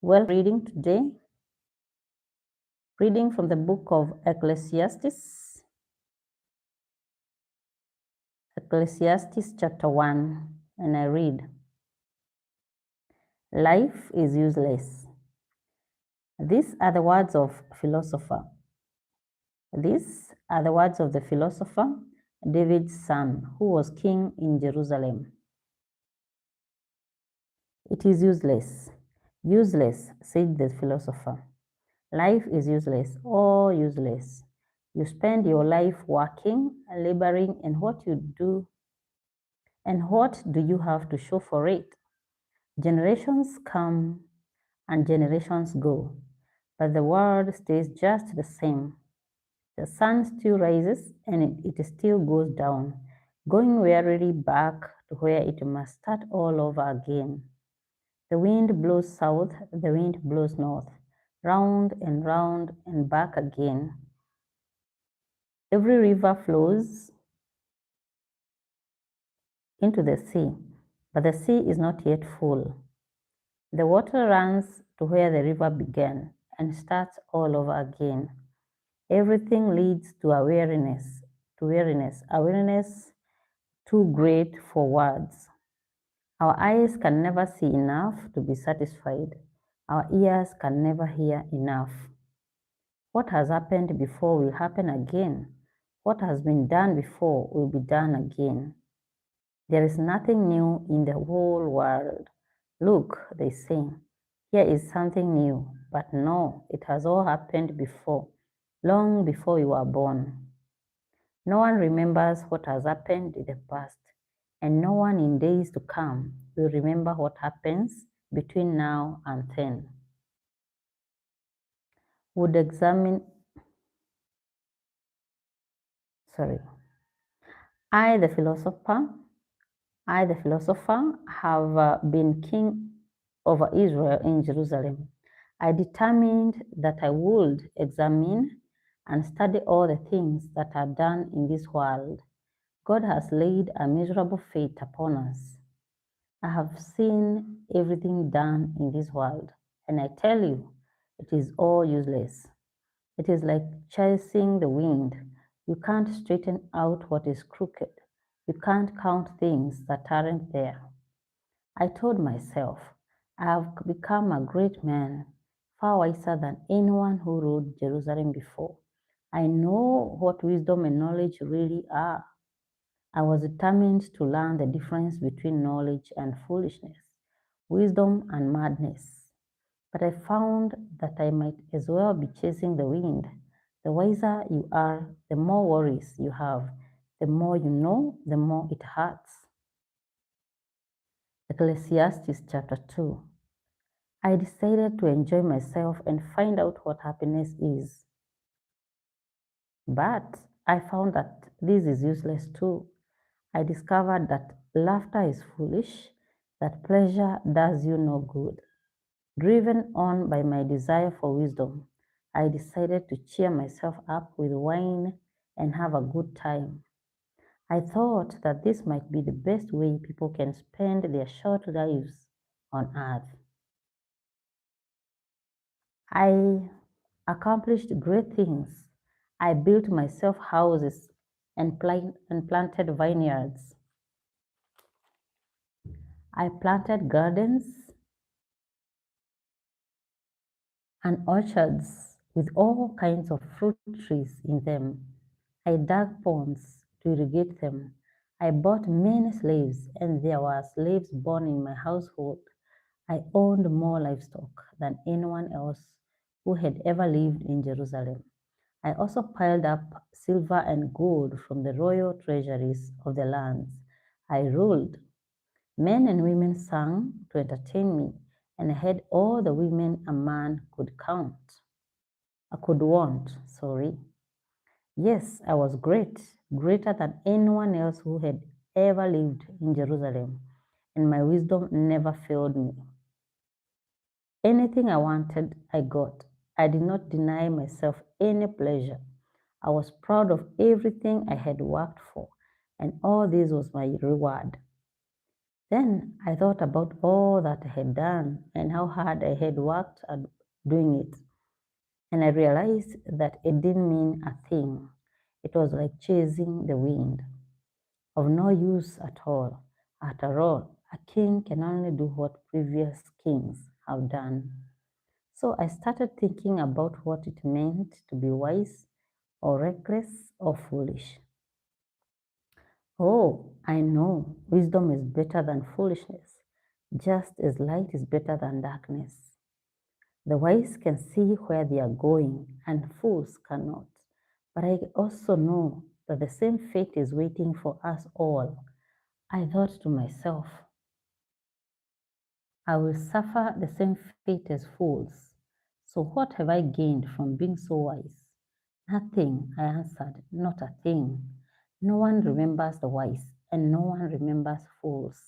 Well, reading today, reading from the book of Ecclesiastes, Ecclesiastes chapter 1, and I read, Life is useless. These are the words of philosopher. These are the words of the philosopher, David's son, who was king in Jerusalem. It is useless. Useless, said the philosopher. Life is useless, all useless. You spend your life working, laboring, and what do you have to show for it? Generations come and generations go, but the world stays just the same. The sun still rises and it still goes down, going wearily back to where it must start all over again. The wind blows south, the wind blows north, round and back again. Every river flows into the sea, but the sea is not yet full. The water runs to where the river began and starts all over again. Everything leads to a weariness, a weariness too great for words. Our eyes can never see enough to be satisfied. Our ears can never hear enough. What has happened before will happen again. What has been done before will be done again. There is nothing new in the whole world. Look, they say, here is something new, but no, it has all happened before, long before you were born. No one remembers what has happened in the past, and no one in days to come will remember what happens between now and then. I, the philosopher, have been king over Israel in Jerusalem. I determined that I would examine and study all the things that are done in this world. God has laid a miserable fate upon us. I have seen everything done in this world, and I tell you, it is all useless. It is like chasing the wind. You can't straighten out what is crooked. You can't count things that aren't there. I told myself, I have become a great man, far wiser than anyone who ruled Jerusalem before. I know what wisdom and knowledge really are. I was determined to learn the difference between knowledge and foolishness, wisdom and madness. But I found that I might as well be chasing the wind. The wiser you are, the more worries you have. The more you know, the more it hurts. Ecclesiastes chapter 2. I decided to enjoy myself and find out what happiness is. But I found that this is useless too. I discovered that laughter is foolish, that pleasure does you no good. Driven on by my desire for wisdom, I decided to cheer myself up with wine and have a good time. I thought that this might be the best way people can spend their short lives on earth. I accomplished great things. I built myself houses and planted vineyards. I planted gardens and orchards with all kinds of fruit trees in them. I dug ponds to irrigate them. I bought many slaves, and there were slaves born in my household. I owned more livestock than anyone else who had ever lived in Jerusalem. I also piled up silver and gold from the royal treasuries of the lands I ruled. Men and women sang to entertain me, and I had all the women a man could want. Yes, I was great, greater than anyone else who had ever lived in Jerusalem, and my wisdom never failed me. Anything I wanted, I got. I did not deny myself any pleasure. I was proud of everything I had worked for, and all this was my reward. Then I thought about all that I had done and how hard I had worked at doing it. And I realized that it didn't mean a thing. It was like chasing the wind, of no use at all. After all, a king can only do what previous kings have done. So I started thinking about what it meant to be wise or reckless or foolish. Oh, I know wisdom is better than foolishness, just as light is better than darkness. The wise can see where they are going, and fools cannot. But I also know that the same fate is waiting for us all. I thought to myself, I will suffer the same fate as fools. So what have I gained from being so wise? Nothing, I answered, not a thing. No one remembers the wise, and no one remembers fools.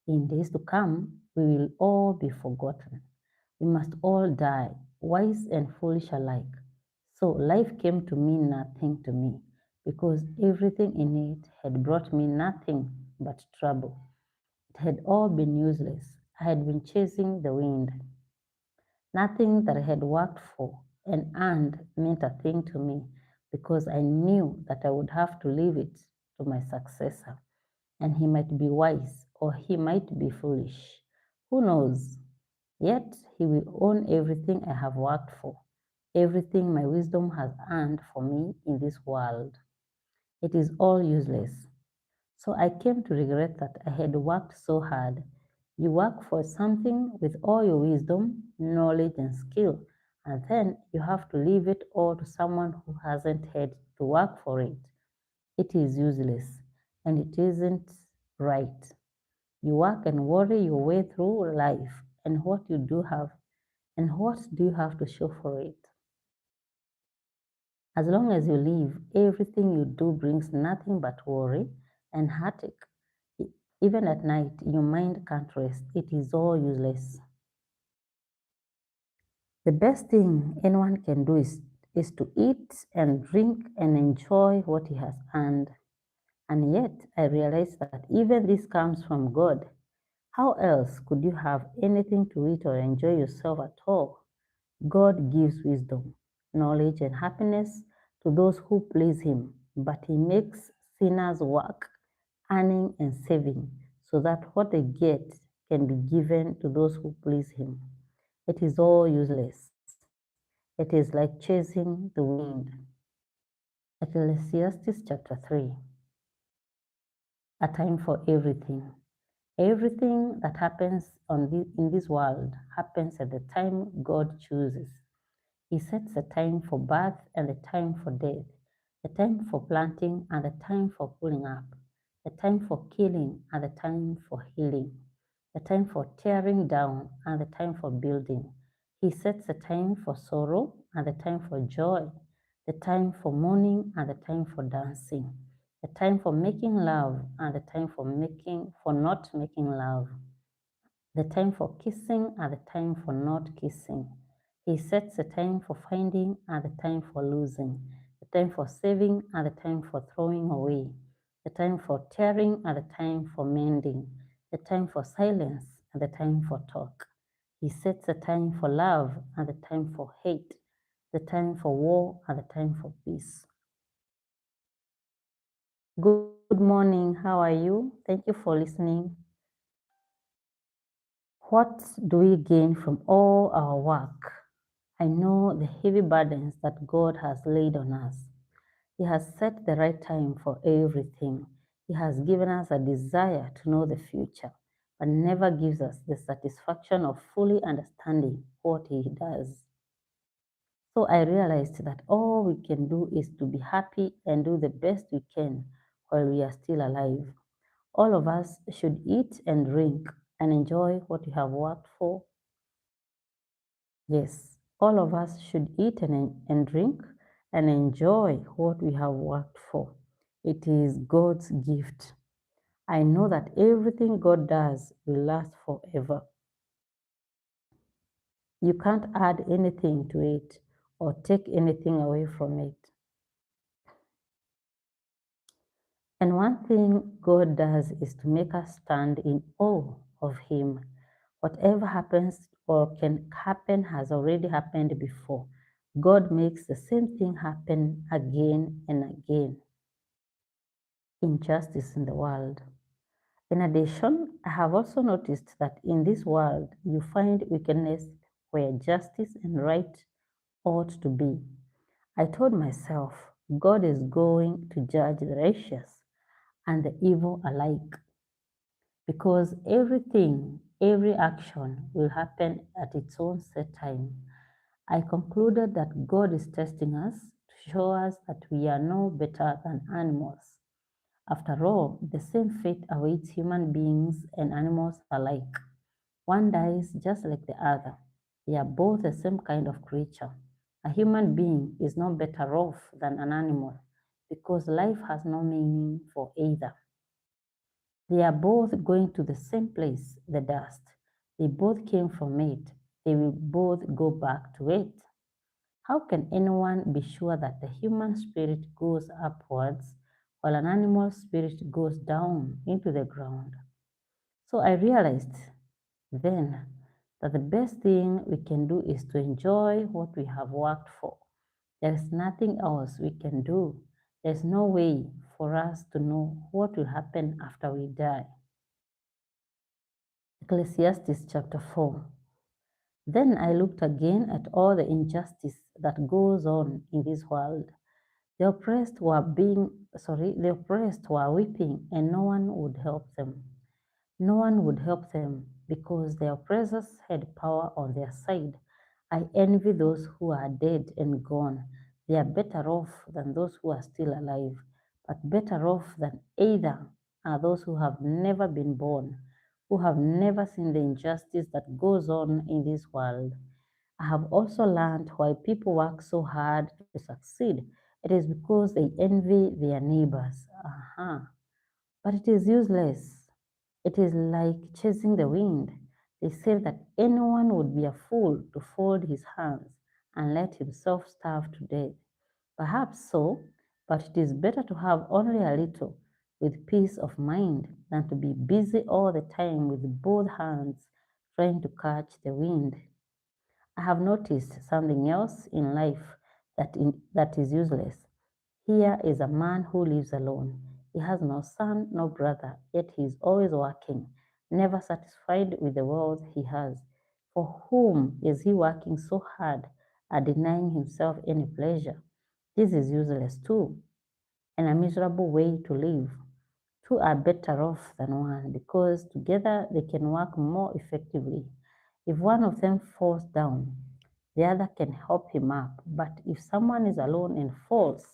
In days to come, we will all be forgotten. We must all die, wise and foolish alike. So life came to mean nothing to me, because everything in it had brought me nothing but trouble. It had all been useless. I had been chasing the wind. Nothing that I had worked for and earned meant a thing to me because I knew that I would have to leave it to my successor, and he might be wise or he might be foolish. Who knows? Yet he will own everything I have worked for, everything my wisdom has earned for me in this world. It is all useless. So I came to regret that I had worked so hard. You work for something with all your wisdom, knowledge, and skill, and then you have to leave it all to someone who hasn't had to work for it. It is useless, and it isn't right. You work and worry your way through life, and what do you have to show for it? As long as you live, everything you do brings nothing but worry and heartache. Even at night, your mind can't rest. It is all useless. The best thing anyone can do is to eat and drink and enjoy what he has earned. And yet, I realize that even this comes from God. How else could you have anything to eat or enjoy yourself at all? God gives wisdom, knowledge, and happiness to those who please Him, but He makes sinners work, earning and saving, so that what they get can be given to those who please Him. It is all useless. It is like chasing the wind. Ecclesiastes chapter 3. A time for everything. Everything that happens in this world happens at the time God chooses. He sets a time for birth and a time for death, a time for planting and a time for pulling up, a time for killing and a time for healing, a time for tearing down and a time for building. He sets a time for sorrow and a time for joy, the time for mourning and the time for dancing, a time for making love and a time for not making love, the time for kissing and the time for not kissing. He sets a time for finding and the time for losing, the time for saving and the time for throwing away, the time for tearing and the time for mending, the time for silence and the time for talk. He sets a time for love and the time for hate, the time for war and the time for peace. Good morning. How are you? Thank you for listening. What do we gain from all our work? I know the heavy burdens that God has laid on us. He has set the right time for everything. He has given us a desire to know the future, but never gives us the satisfaction of fully understanding what He does. So I realized that all we can do is to be happy and do the best we can while we are still alive. All of us should eat and drink and enjoy what we have worked for. Yes, all of us should eat and drink and enjoy what we have worked for. It is God's gift. I know that everything God does will last forever. You can't add anything to it or take anything away from it. And one thing God does is to make us stand in awe of Him. Whatever happens or can happen has already happened before. God makes the same thing happen again and again. Injustice in the world. In addition, I have also noticed that in this world you find wickedness where justice and right ought to be. I told myself, God is going to judge the righteous and the evil alike because everything, every action will happen at its own set time. I concluded that God is testing us to show us that we are no better than animals. After all, the same fate awaits human beings and animals alike. One dies just like the other. They are both the same kind of creature. A human being is no better off than an animal because life has no meaning for either. They are both going to the same place, the dust. They both came from it. They will both go back to it. How can anyone be sure that the human spirit goes upwards while an animal spirit goes down into the ground? So I realized then that the best thing we can do is to enjoy what we have worked for. There is nothing else we can do. There's no way for us to know what will happen after we die. Ecclesiastes chapter 4. Then I looked again at all the injustice that goes on in this world. The oppressed were weeping, and no one would help them. No one would help them because their oppressors had power on their side. I envy those who are dead and gone. They are better off than those who are still alive, but better off than either are those who have never been born, who have never seen the injustice that goes on in this world. I have also learned why people work so hard to succeed. It is because they envy their neighbors. But it is useless. It is like chasing the wind. They say that anyone would be a fool to fold his hands and let himself starve to death. Perhaps so, but it is better to have only a little with peace of mind than to be busy all the time with both hands trying to catch the wind. I have noticed something else in life that is useless. Here is a man who lives alone. He has no son, no brother, yet he is always working, never satisfied with the wealth he has. For whom is he working so hard and denying himself any pleasure? This is useless too, and a miserable way to live. Two are better off than one because together they can work more effectively. If one of them falls down, the other can help him up. But if someone is alone and falls,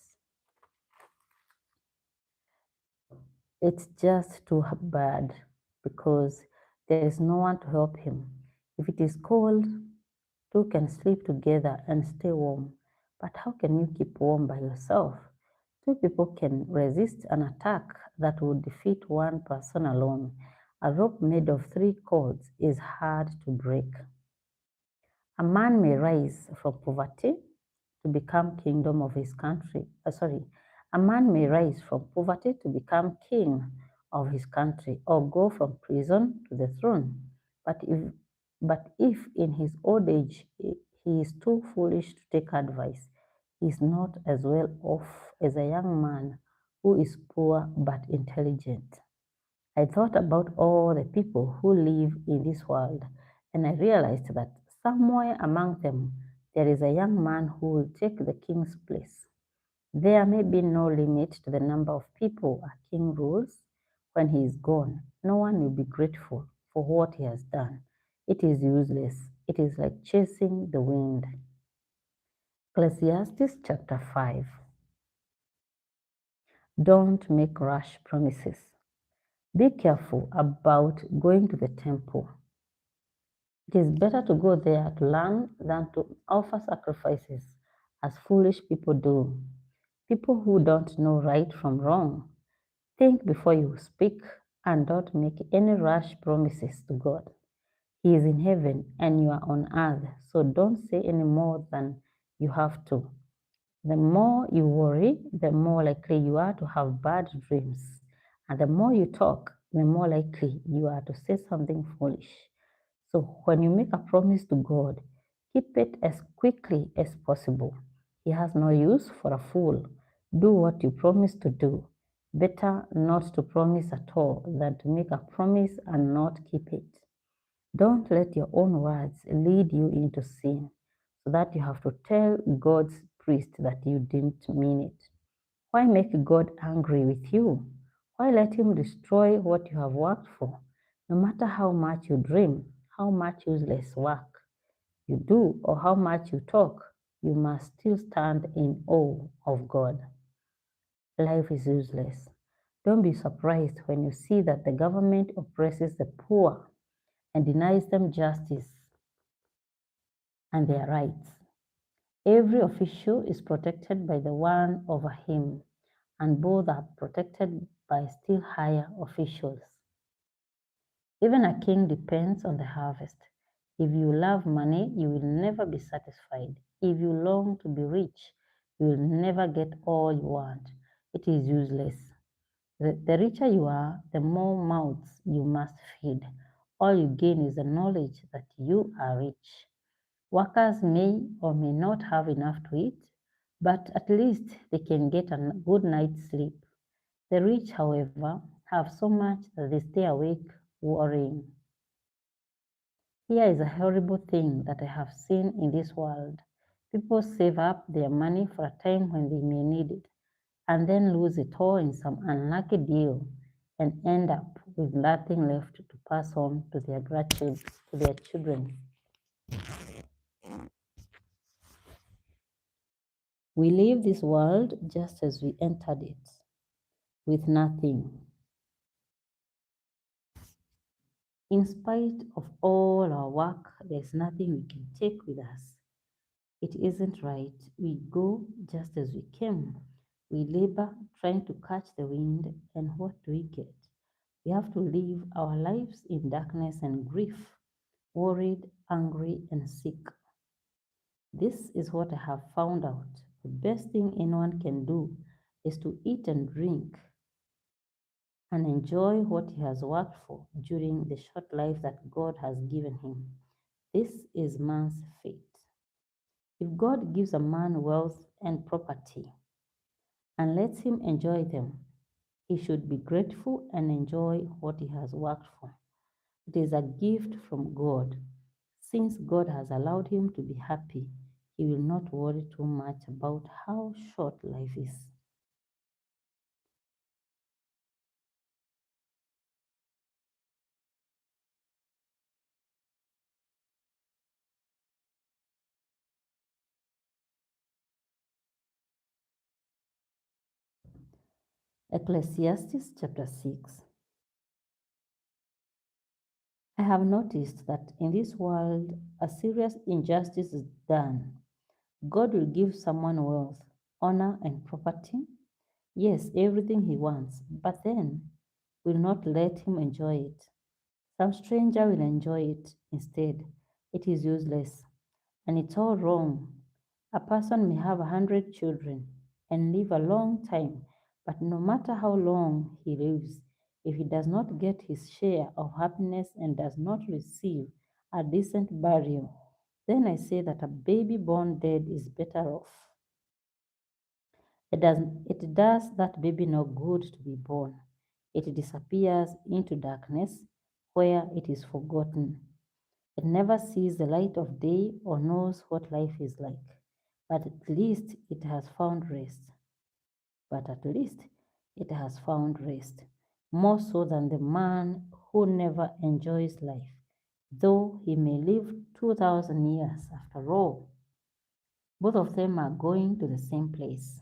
it's just too bad because there is no one to help him. If it is cold, two can sleep together and stay warm. But how can you keep warm by yourself? Two people can resist an attack that would defeat one person alone. A rope made of three cords is hard to break. A man may rise from poverty to become kingdom of his country. A man may rise from poverty to become king of his country or go from prison to the throne. But if, but if in his old age he is too foolish to take advice, he is not as well off as a young man who is poor but intelligent. I thought about all the people who live in this world, and I realized that somewhere among them there is a young man who will take the king's place. There may be no limit to the number of people a king rules. When he is gone, no one will be grateful for what he has done. It is useless. It is like chasing the wind. Ecclesiastes chapter 5. Don't make rash promises. Be careful about going to the temple. It is better to go there to learn than to offer sacrifices as foolish people do. People who don't know right from wrong. Think before you speak and don't make any rash promises to God. He is in heaven and you are on earth, so don't say any more than you have to. The more you worry, the more likely you are to have bad dreams. And the more you talk, the more likely you are to say something foolish. So when you make a promise to God, keep it as quickly as possible. He has no use for a fool. Do what you promise to do. Better not to promise at all than to make a promise and not keep it. Don't let your own words lead you into sin so that you have to tell God's priest that you didn't mean it. Why make God angry with you? Why let him destroy what you have worked for? No matter how much you dream, how much useless work you do, or how much you talk, you must still stand in awe of God. Life is useless. Don't be surprised when you see that the government oppresses the poor and denies them justice and their rights. Every official is protected by the one over him, and both are protected by still higher officials. Even a king depends on the harvest. If you love money, you will never be satisfied. If you long to be rich, you will never get all you want. It is useless. The richer you are, the more mouths you must feed. All you gain is the knowledge that you are rich. Workers may or may not have enough to eat, but at least they can get a good night's sleep. The rich, however, have so much that they stay awake worrying. Here is a horrible thing that I have seen in this world. People save up their money for a time when they may need it, and then lose it all in some unlucky deal and end up with nothing left to pass on to their grandchildren, to their children. We leave this world just as we entered it, with nothing. In spite of all our work, there's nothing we can take with us. It isn't right. We go just as we came. We labor trying to catch the wind, and what do we get? We have to live our lives in darkness and grief, worried, angry, and sick. This is what I have found out. The best thing anyone can do is to eat and drink and enjoy what he has worked for during the short life that God has given him. This is man's fate. If God gives a man wealth and property and lets him enjoy them, he should be grateful and enjoy what he has worked for. It is a gift from God. Since God has allowed him to be happy, he will not worry too much about how short life is. Ecclesiastes chapter 6. I have noticed that in this world, a serious injustice is done. God will give someone wealth, honor, and property. Yes, everything he wants, but then will not let him enjoy it. Some stranger will enjoy it instead. It is useless, and it's all wrong. A person may have 100 children and live a long time, but no matter how long he lives, if he does not get his share of happiness and does not receive a decent burial, then I say that a baby born dead is better off. It does that baby no good to be born. It disappears into darkness where it is forgotten. It never sees the light of day or knows what life is like. But at least it has found rest. But at least it has found rest. More so than the man who never enjoys life, though he may live 2,000 years after all. Both of them are going to the same place.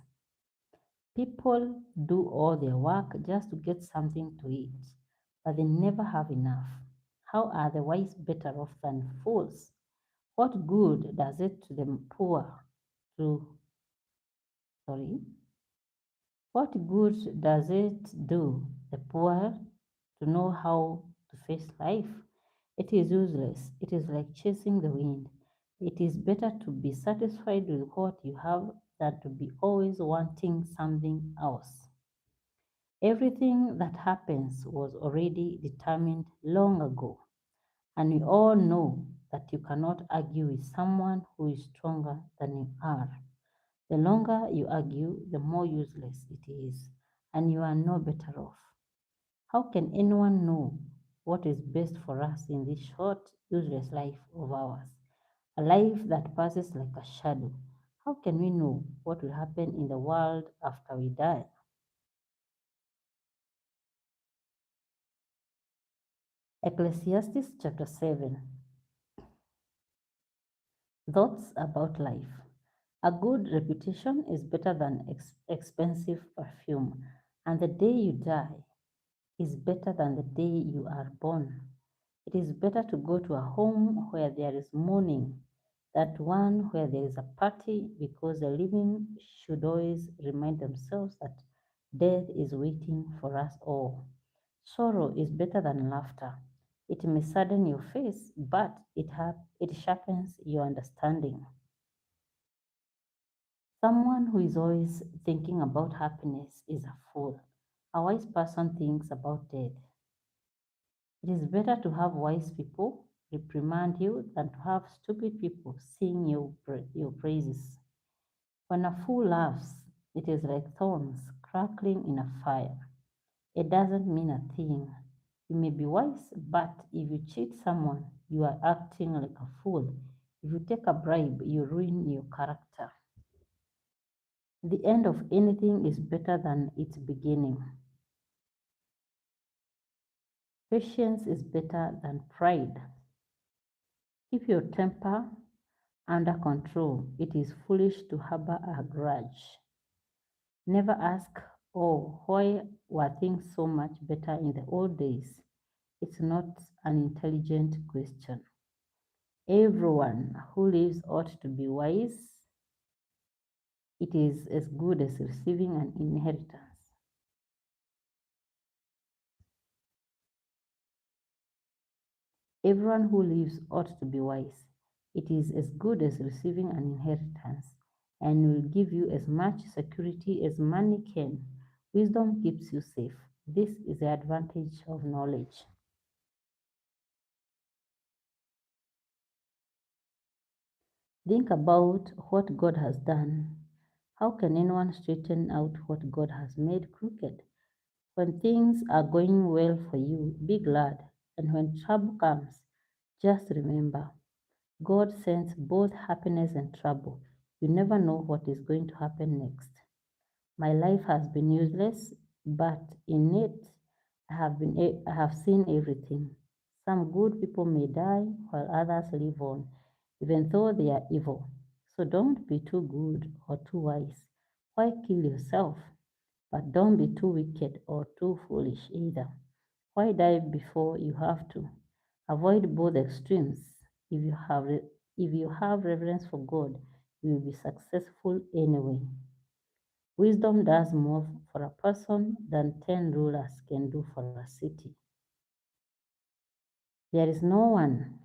People do all their work just to get something to eat, but they never have enough. How are the wise better off than fools? What good does it to the poor to sorry? What good does it do the poor to know how to face life? It is useless. It is like chasing the wind. It is better to be satisfied with what you have than to be always wanting something else. Everything that happens was already determined long ago, and we all know that you cannot argue with someone who is stronger than you are. The longer you argue, the more useless it is, and you are no better off. How can anyone know what is best for us in this short, useless life of ours? A life that passes like a shadow. How can we know what will happen in the world after we die? Ecclesiastes chapter 7. Thoughts about life. A good reputation is better than expensive perfume, and the day you die is better than the day you are born. It is better to go to a home where there is mourning than to one where there is a party, because the living should always remind themselves that death is waiting for us all. Sorrow is better than laughter. It may sadden your face, but it sharpens your understanding. Someone who is always thinking about happiness is a fool. A wise person thinks about death. It is better to have wise people reprimand you than to have stupid people sing your praises. When a fool laughs, it is like thorns crackling in a fire. It doesn't mean a thing. You may be wise, but if you cheat someone, you are acting like a fool. If you take a bribe, you ruin your character. The end of anything is better than its beginning. Patience is better than pride. Keep your temper under control. It is foolish to harbor a grudge. Never ask, oh, why were things so much better in the old days? It's not an intelligent question. Everyone who lives ought to be wise. It is as good as receiving an inheritance. Everyone who lives ought to be wise. It is as good as receiving an inheritance, and will give you as much security as money can. Wisdom keeps you safe. This is the advantage of knowledge. Think about what God has done. How can anyone straighten out what God has made crooked? When things are going well for you, be glad. And when trouble comes, just remember God sends both happiness and trouble. You never know what is going to happen next. My life has been useless, but in it I have seen everything. Some good people may die while others live on, even though they are evil. So don't be too good or too wise. Why kill yourself? But don't be too wicked or too foolish either. Why die before you have to? Avoid both extremes. If you have reverence for God, you will be successful anyway. Wisdom does more for a person than 10 rulers can do for a city. There is no one,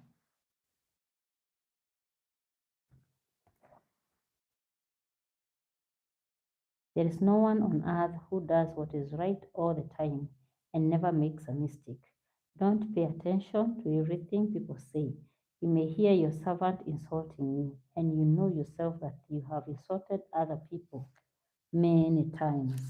there is no one on earth who does what is right all the time and never makes a mistake. Don't pay attention to everything people say. You may hear your servant insulting you, and you know yourself that you have insulted other people many times.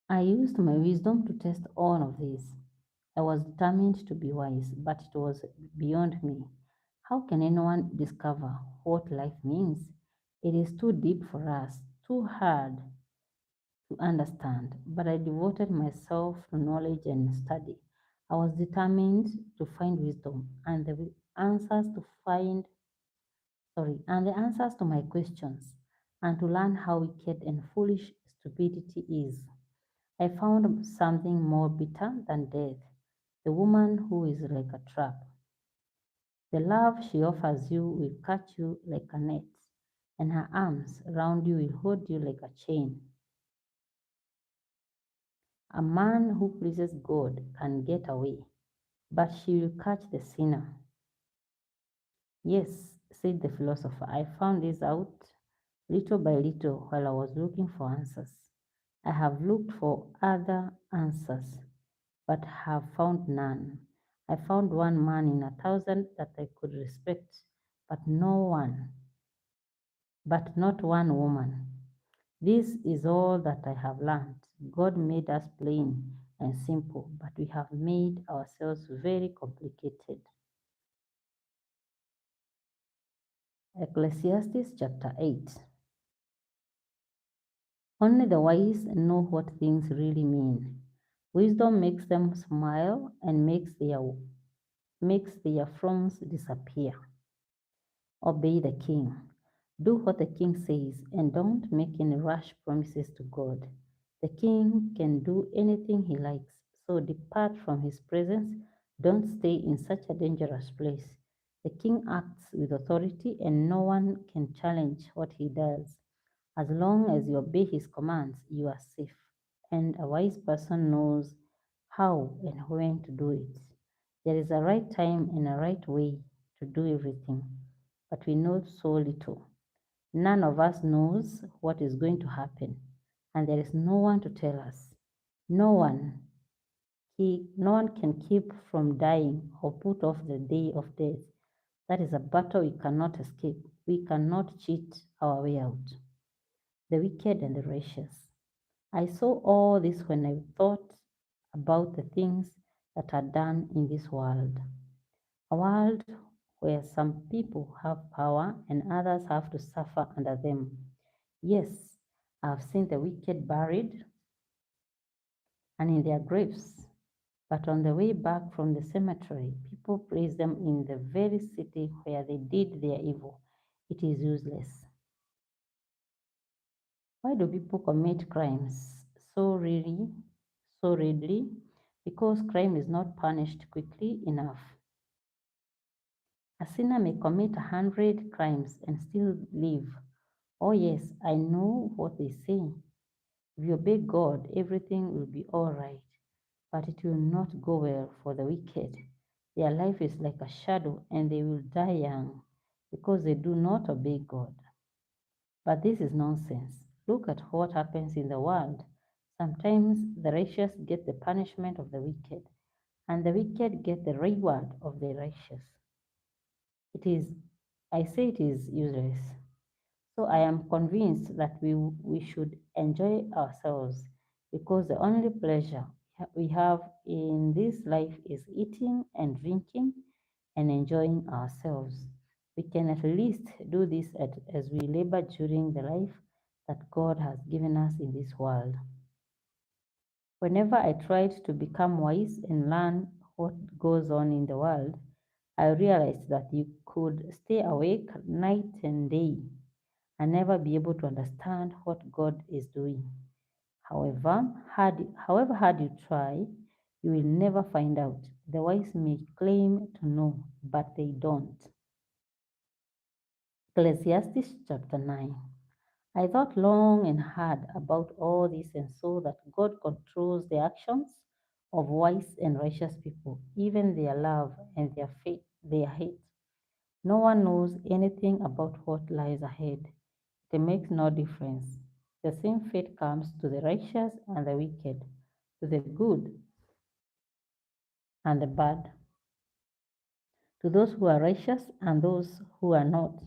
I used my wisdom to test all of this. I was determined to be wise, but it was beyond me. How can anyone discover what life means? It is too deep for us, too hard to understand, but I devoted myself to knowledge and study. I was determined to find wisdom and the answers to find, and the answers to my questions, and to learn how wicked and foolish stupidity is. I found something more bitter than death, the woman who is like a trap. The love she offers you will catch you like a net, and her arms round you will hold you like a chain. A man who pleases God can get away, but she will catch the sinner. Yes, said the philosopher, I found this out little by little while I was looking for answers. I have looked for other answers, but have found none. I found one man in 1,000 that I could respect, but not one woman. This is all that I have learned. God made us plain and simple, but we have made ourselves very complicated. Ecclesiastes chapter 8. Only the wise know what things really mean. Wisdom makes them smile and makes their frowns disappear. Obey the king. Do what the king says and don't make any rash promises to God. The king can do anything he likes, so depart from his presence. Don't stay in such a dangerous place. The king acts with authority and no one can challenge what he does. As long as you obey his commands, you are safe. And a wise person knows how and when to do it. There is a right time and a right way to do everything, but we know so little. None of us knows what is going to happen, and there is no one to tell us. No one, no one can keep from dying or put off the day of death. That is a battle we cannot escape. We cannot cheat our way out. The wicked and the righteous. I saw all this when I thought about the things that are done in this world. A world where some people have power and others have to suffer under them. Yes, I've seen the wicked buried and in their graves, but on the way back from the cemetery, people praise them in the very city where they did their evil. It is useless. Why do people commit crimes so readily? Because crime is not punished quickly enough. A sinner may commit 100 crimes and still live. Oh, yes, I know what they say. If you obey God, everything will be all right. But it will not go well for the wicked. Their life is like a shadow, and they will die young because they do not obey God. But this is nonsense. Look at what happens in the world. Sometimes the righteous get the punishment of the wicked, and the wicked get the reward of the righteous. It is, I say it is useless. So I am convinced that we should enjoy ourselves because the only pleasure we have in this life is eating and drinking and enjoying ourselves. We can at least do this as we labor during the life that God has given us in this world. Whenever I tried to become wise and learn what goes on in the world, I realized that you could stay awake night and day and never be able to understand what God is doing. However hard you try, you will never find out. The wise may claim to know, but they don't. Ecclesiastes chapter 9. I thought long and hard about all this and saw that God controls the actions of wise and righteous people, even their love and their hate. No one knows anything about what lies ahead. It makes no difference. The same fate comes to the righteous and the wicked, to the good and the bad, to those who are righteous and those who are not,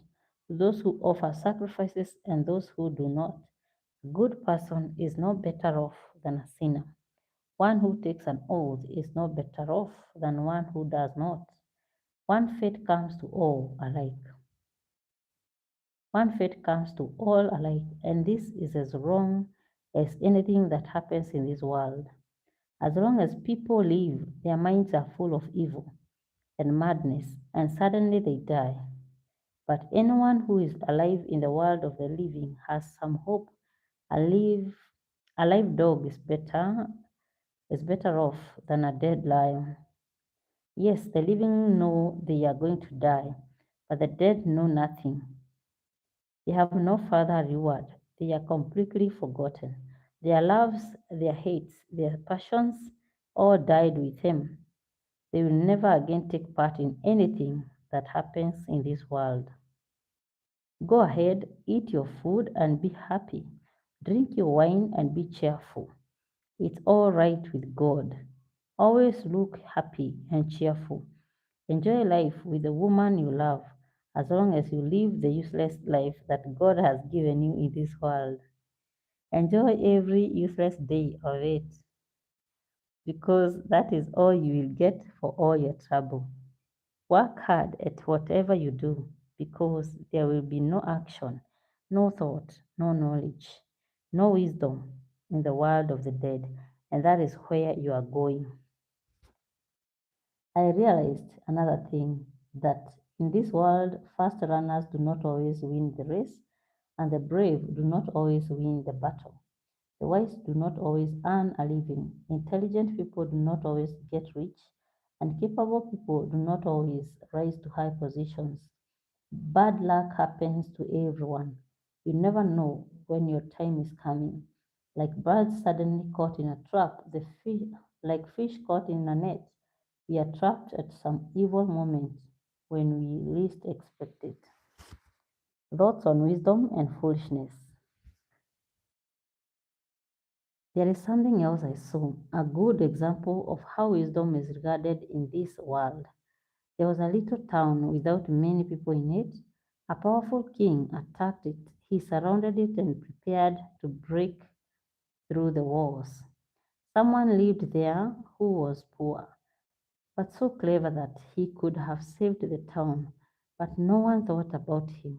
to those who offer sacrifices and those who do not. A good person is no better off than a sinner. One who takes an oath is no better off than one who does not. One fate comes to all alike. One fate comes to all alike, and this is as wrong as anything that happens in this world. As long as people live, their minds are full of evil and madness, and suddenly they die. But anyone who is alive in the world of the living has some hope. A live, a live dog is better off than a dead lion. Yes, the living know they are going to die, but the dead know nothing. They have no further reward. They are completely forgotten. Their loves, their hates, their passions all died with him. They will never again take part in anything that happens in this world. Go ahead, eat your food and be happy. Drink your wine and be cheerful. It's all right with God. Always look happy and cheerful. Enjoy life with the woman you love as long as you live the useless life that God has given you in this world. Enjoy every useless day of it because that is all you will get for all your trouble. Work hard at whatever you do because there will be no action, no thought, no knowledge, no wisdom in the world of the dead, and that is where you are going. I realized another thing that in this world, fast runners do not always win the race, and the brave do not always win the battle. The wise do not always earn a living. Intelligent people do not always get rich, and capable people do not always rise to high positions. Bad luck happens to everyone. You never know when your time is coming. Like birds suddenly caught in a trap, like fish caught in a net, we are trapped at some evil moment when we least expect it. Thoughts on wisdom and foolishness. There is something else I saw, a good example of how wisdom is regarded in this world. There was a little town without many people in it. A powerful king attacked it. He surrounded it and prepared to break through the walls. Someone lived there who was poor, but so clever that he could have saved the town. But no one thought about him.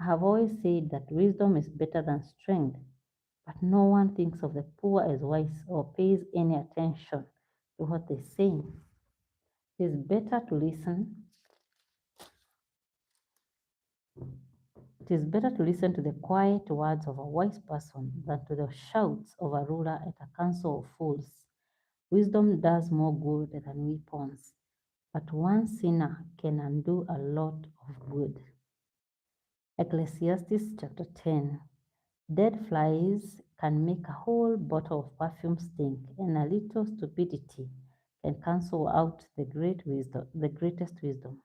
I have always said that wisdom is better than strength, but no one thinks of the poor as wise or pays any attention to what they say. It is better to listen. It is better to listen to the quiet words of a wise person than to the shouts of a ruler at a council of fools. Wisdom does more good than weapons, but one sinner can undo a lot of good. Ecclesiastes chapter 10. Dead flies can make a whole bottle of perfume stink, and a little stupidity can cancel out the greatest wisdom.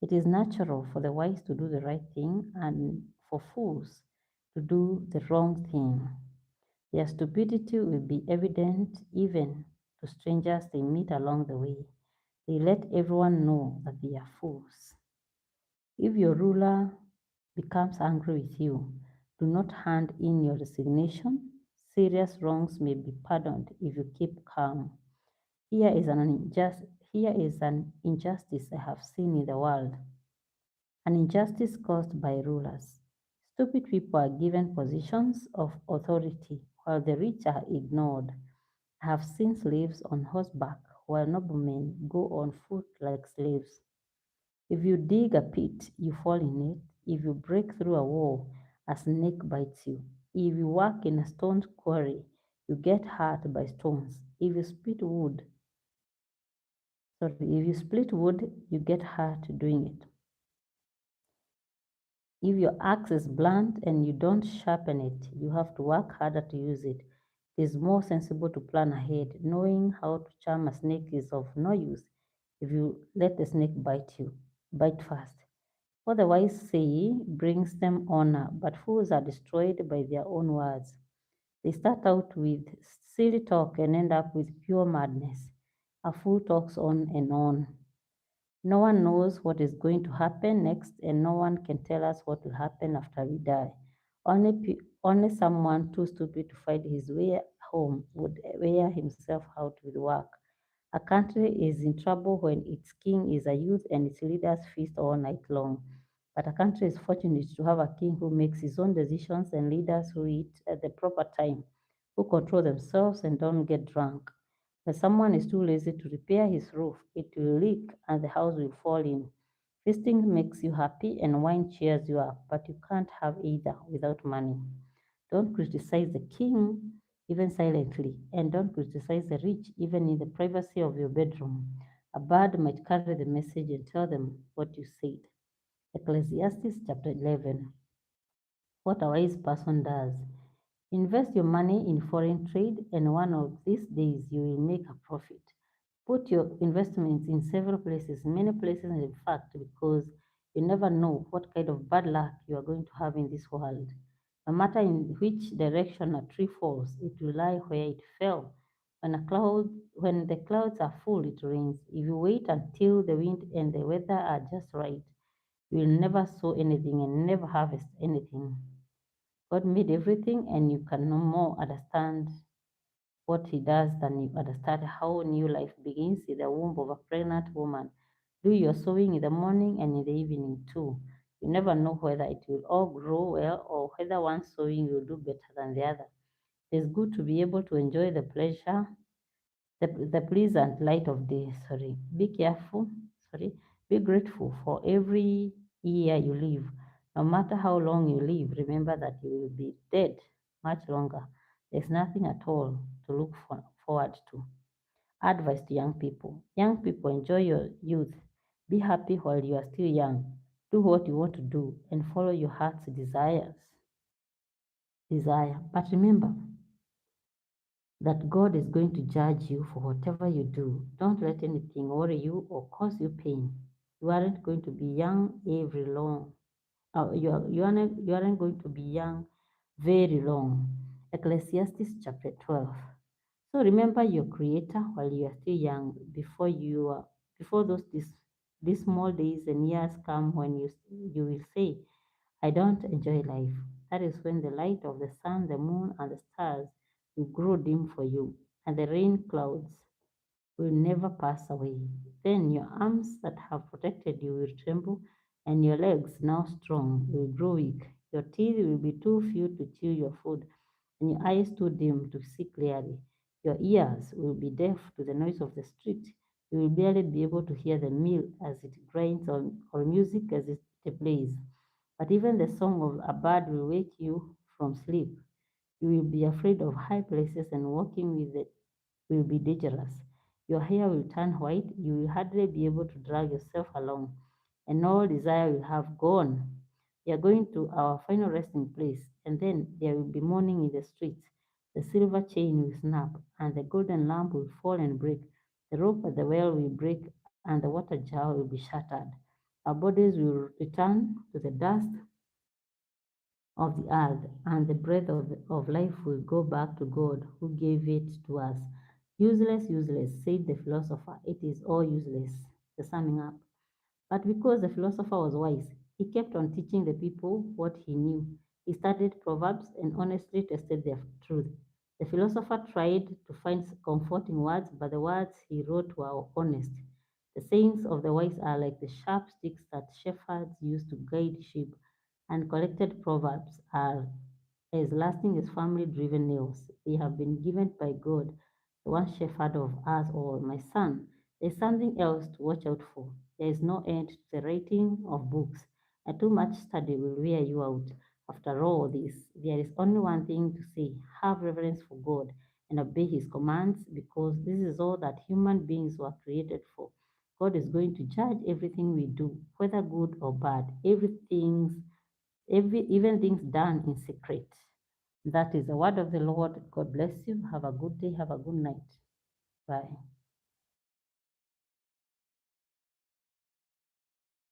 It is natural for the wise to do the right thing and for fools to do the wrong thing. Their stupidity will be evident even to strangers they meet along the way. They let everyone know that they are fools. If your ruler becomes angry with you, do not hand in your resignation. Serious wrongs may be pardoned if you keep calm. Here is an injustice I have seen in the world, an injustice caused by rulers. Stupid people are given positions of authority while the rich are ignored. I have seen slaves on horseback while noblemen go on foot like slaves. If you dig a pit, you fall in it. If you break through a wall, a snake bites you. If you work in a stone quarry, you get hurt by stones. If you split wood, you get hurt doing it. If your axe is blunt and you don't sharpen it, you have to work harder to use it. It is more sensible to plan ahead. Knowing how to charm a snake is of no use if you let the snake bite fast. What the wise say brings them honor, but fools are destroyed by their own words. They start out with silly talk and end up with pure madness. A fool talks on and on. No one knows what is going to happen next, and no one can tell us what will happen after we die. Only someone too stupid to find his way home would wear himself out with work. A country is in trouble when its king is a youth and its leaders feast all night long. But a country is fortunate to have a king who makes his own decisions and leaders who eat at the proper time, who control themselves and don't get drunk. When someone is too lazy to repair his roof, it will leak and the house will fall in. Feasting makes you happy and wine cheers you up, but you can't have either without money. Don't criticize the king, even silently, and don't criticize the rich, even in the privacy of your bedroom. A bird might carry the message and tell them what you said. Ecclesiastes chapter 11. What a wise person does. Invest your money in foreign trade, and one of these days you will make a profit. Put your investments in several places, many places, in fact, because you never know what kind of bad luck you are going to have in this world. No matter in which direction a tree falls, it will lie where it fell. When the clouds are full, it rains. If you wait until the wind and the weather are just right, you will never sow anything and never harvest anything. God made everything, and you can no more understand what He does than you understand how new life begins in the womb of a pregnant woman. Do your sowing in the morning and in the evening too. You never know whether it will all grow well or whether one sowing will do better than the other. It's good to be able to enjoy the pleasant light of day. Be careful. Sorry. Be grateful for every year you live. No matter how long you live, remember that you will be dead much longer. There's nothing at all to forward to. Advice to young people. Young people, enjoy your youth. Be happy while you are still young. Do what you want to do and follow your heart's desire. But remember, that God is going to judge you for whatever you do. Don't let anything worry you or cause you pain. You aren't going to be young every long. You aren't going to be young very long. Ecclesiastes chapter 12. So remember your Creator while you are still young, before these small days and years come when you will say, I don't enjoy life. That is when the light of the sun, the moon, and the stars will grow dim for you, and the rain clouds will never pass away. Then your arms that have protected you will tremble, and your legs, now strong, will grow weak. Your teeth will be too few to chew your food, and your eyes too dim to see clearly. Your ears will be deaf to the noise of the street. You will barely be able to hear the mill as it grinds or music as it plays. But even the song of a bird will wake you from sleep. You will be afraid of high places, and walking with it will be dangerous. Your hair will turn white. You will hardly be able to drag yourself along, and all desire will have gone. We are going to our final resting place, and then there will be mourning in the streets. The silver chain will snap, and the golden lamp will fall and break. The rope at the well will break, and the water jar will be shattered. Our bodies will return to the dust of the earth, and the breath of life will go back to God who gave it to us. Useless, useless, said the philosopher. It is all useless. The summing up. But because the philosopher was wise, he kept on teaching the people what he knew. He studied proverbs and honestly tested their truth. The philosopher tried to find comforting words, but the words he wrote were honest. The sayings of the wise are like the sharp sticks that shepherds use to guide sheep, and collected proverbs are as lasting as family driven nails. They have been given by God, the one shepherd of us all. My son, there's something else to watch out for. There is no end to the writing of books, and too much study will wear you out. After all this, there is only one thing to say: have reverence for God and obey His commands, because this is all that human beings were created for. God is going to judge everything we do, whether good or bad, even things done in secret. That is the word of the Lord. God bless you. Have a good day. Have a good night. Bye.